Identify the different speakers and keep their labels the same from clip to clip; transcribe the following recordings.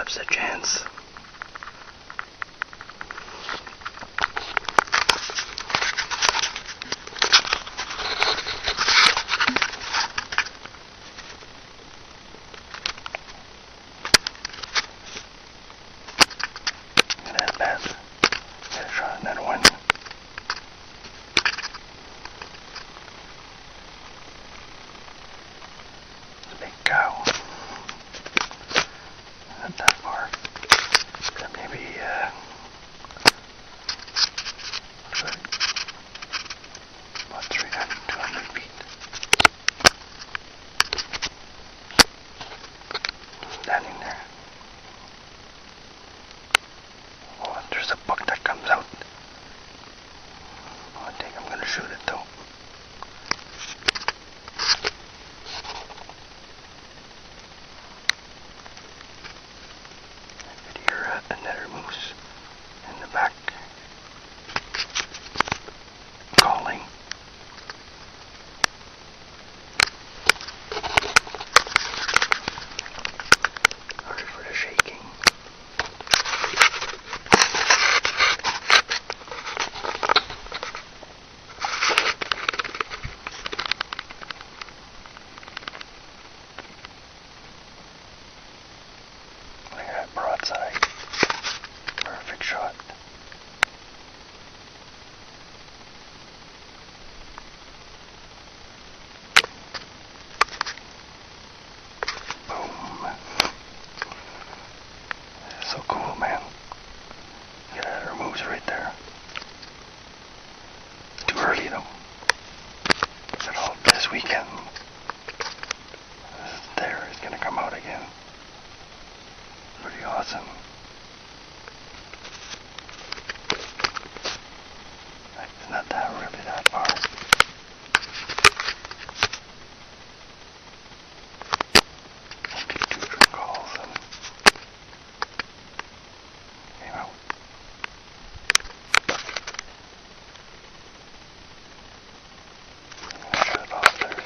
Speaker 1: Babs a chance. Standing there. Oh, there's a buck that comes out. I think I'm gonna shoot it though. I could hear another moose in the back calling. Sorry for the shaking. Look at that broadside. Perfect shot. Boom. So cool, man. Get out of her moves right there. Too early though. But all this weekend, there is gonna come out again. Pretty awesome. It's not that really that far. Two true calls and came out. Shut it off there.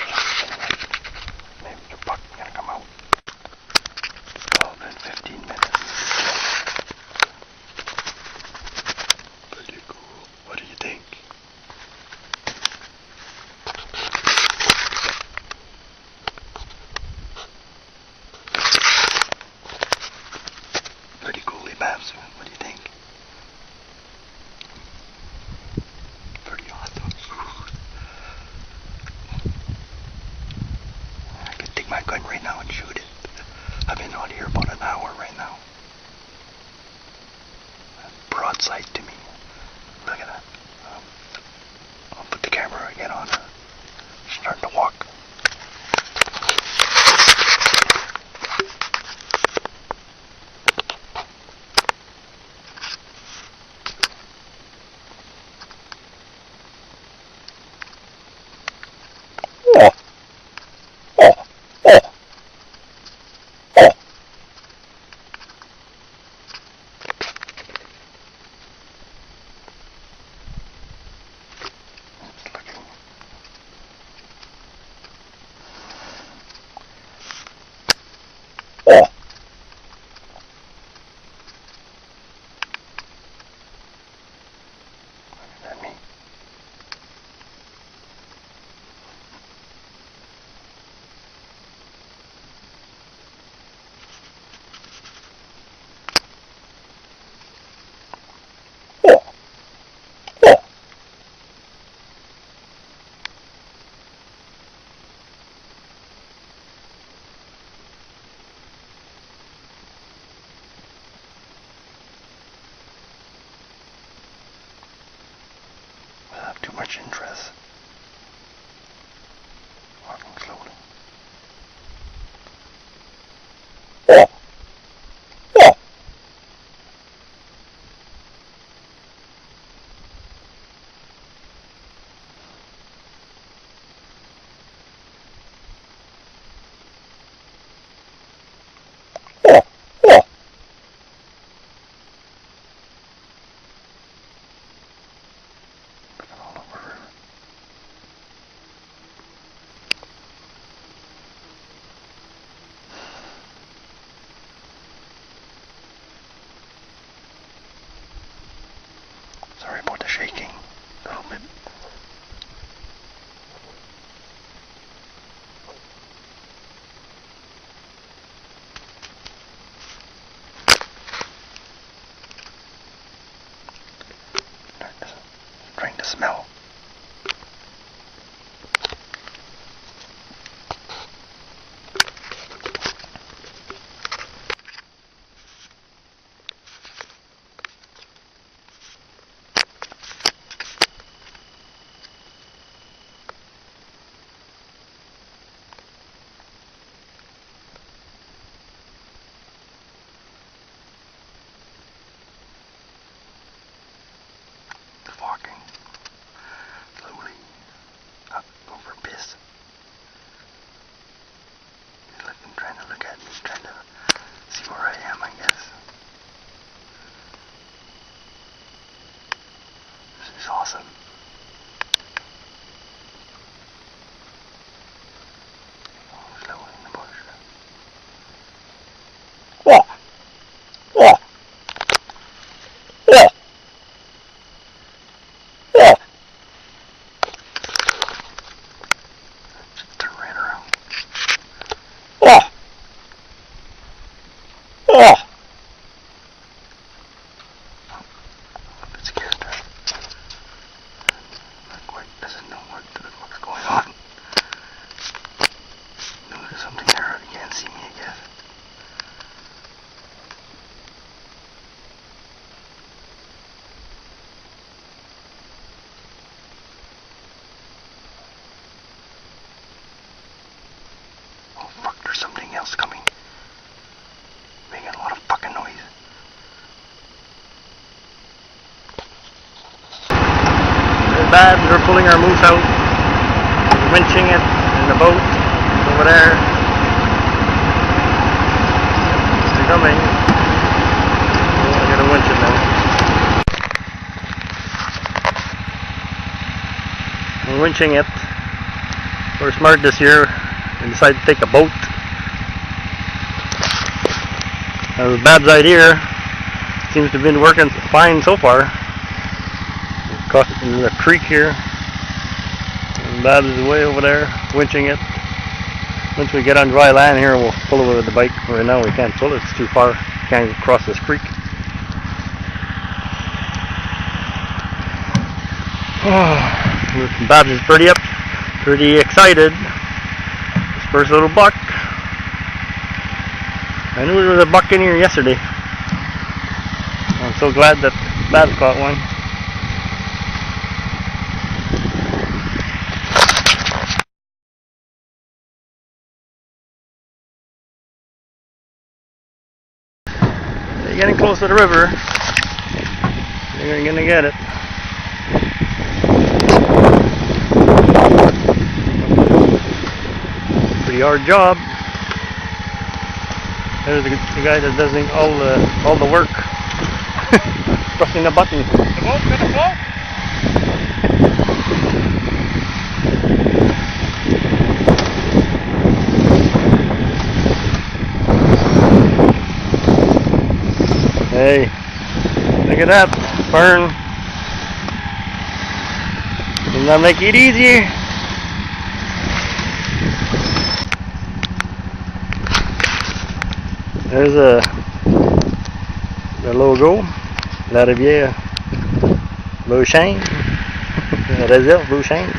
Speaker 1: Maybe the buck's gonna come out. 12 and 15 minutes. Pretty cool. What do you think? Pretty coolly, Babs. What do you think? Pretty awesome. I could take my gun right now and shoot it. I've been out here about an hour right now. Broadside to me. Look at that. I'll put the camera again on her. Starting to walk. Oh. Oh. Oh. Oh. It's looking. Oh. Look at me. Oh. Oh. Without too much interest. Walking slowly. Oh. Oh. Oh. Oh. Looking all over her. smell. Walking slowly up over piss. He's looking, trying to look at me, trying to see where I am, I guess. This is awesome. Slowly in the bush. Oh! Oh! Oh! Oh! Just turn right around. Oh! Oh! It scared her. Not quite doesn't know what's going on. No, there's something there. You can't see me, I guess. Oh fuck, there's something else coming. Making a lot of fucking noise.
Speaker 2: It's bad, we're pulling our moose out. We're winching it in the boat. It's over there. They're coming. Oh, I gotta winch it now. We're winching it. We're smart this year. We decided to take a boat. That was Bab's idea. Seems to have been working fine so far. There's a creek here. And Babs is way over there, winching it. Once we get on dry land here, we'll pull it with the bike. Right now we can't pull it, it's too far. Can't cross this creek. Babs is pretty excited. His first little buck. I knew there was a buck in here yesterday. I'm so glad that Babs caught one. They're getting close to the river. They're gonna get it. Pretty hard job. There's the guy that does all the work. Pressing the button. The boat, the boat. Hey, look at that burn. Does that make it easy? There's the logo, La Rivière Beauchesne, Réserve Beauchesne.